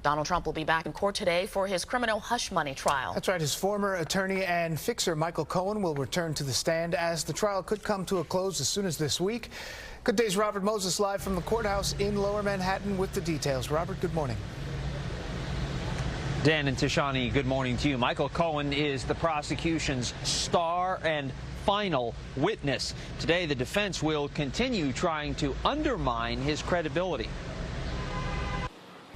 Donald Trump will be back in court today for his criminal hush money trial. That's right. His former attorney and fixer, Michael Cohen, will return to the stand as the trial could come to a close as soon as this week. Good day's Robert Moses live from the courthouse in Lower Manhattan with the details. Robert, good morning. Dan and Tashani, good morning to you. Michael Cohen is the prosecution's star and final witness. Today, the defense will continue trying to undermine his credibility.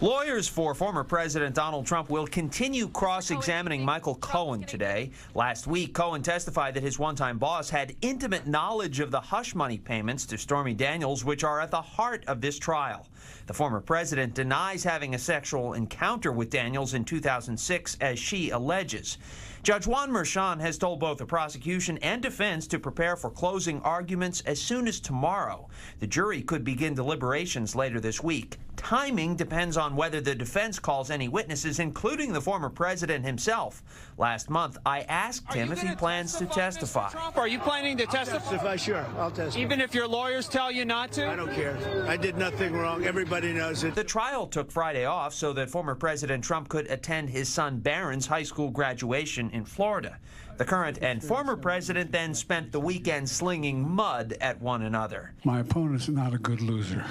Lawyers for former President Donald Trump will continue cross-examining Michael Cohen today. Last week, Cohen testified that his one-time boss had intimate knowledge of the hush money payments to Stormy Daniels, which are at the heart of this trial. The former president denies having a sexual encounter with Daniels in 2006, as she alleges. Judge Juan Merchan has told both the prosecution and defense to prepare for closing arguments as soon as tomorrow. The jury could begin deliberations later this week. Timing depends on whether the defense calls any witnesses, including the former president himself. Last month, I asked him if he plans to testify. Trump, are you planning to testify? Sure, I'll testify. Even if your lawyers tell you not to? I don't care. I did nothing wrong. Everybody knows it. The trial took Friday off so that former President Trump could attend his son Barron's high school graduation in Florida. The current and former president then spent the weekend slinging mud at one another. My opponent's not a good loser.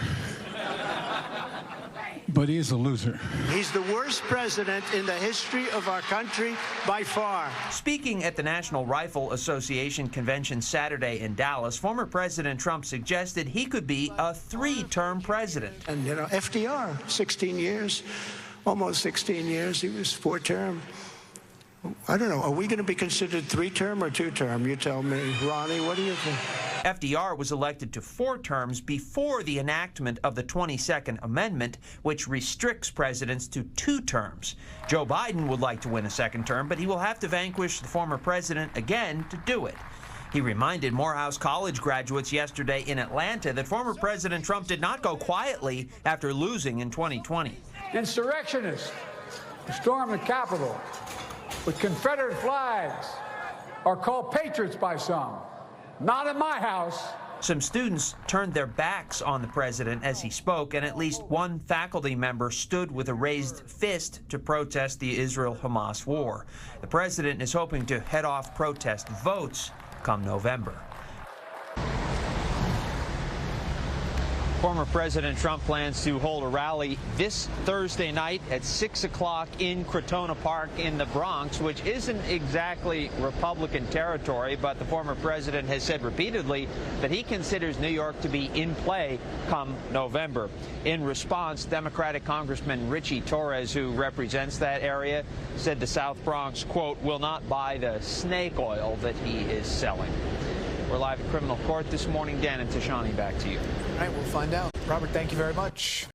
But he is a loser. He's the worst president in the history of our country by far. Speaking at the National Rifle Association convention Saturday in Dallas, former President Trump suggested he could be a three-term president. And, you know, FDR, 16 years, almost 16 years, he was four-term. I don't know, are we going to be considered three-term or two-term? You tell me. Ronnie, what do you think? FDR was elected to 4 terms before the enactment of the 22nd Amendment, which restricts presidents to 2 terms. Joe Biden would like to win a second term, but he will have to vanquish the former president again to do it. He reminded Morehouse College graduates yesterday in Atlanta that former President Trump did not go quietly after losing in 2020. Insurrectionists storm the Capitol with Confederate flags are called patriots by some. Not in my house. Some students turned their backs on the president as he spoke, and at least one faculty member stood with a raised fist to protest the Israel-Hamas war. The president is hoping to head off protest votes come November. Former President Trump plans to hold a rally this Thursday night at 6 o'clock in Crotona Park in the Bronx, which isn't exactly Republican territory, but the former president has said repeatedly that he considers New York to be in play come November. In response, Democratic Congressman Richie Torres, who represents that area, said the South Bronx, quote, will not buy the snake oil that he is selling. We're live at criminal court this morning. Dan and Tashani, back to you. All right, we'll find out. Robert, thank you very much.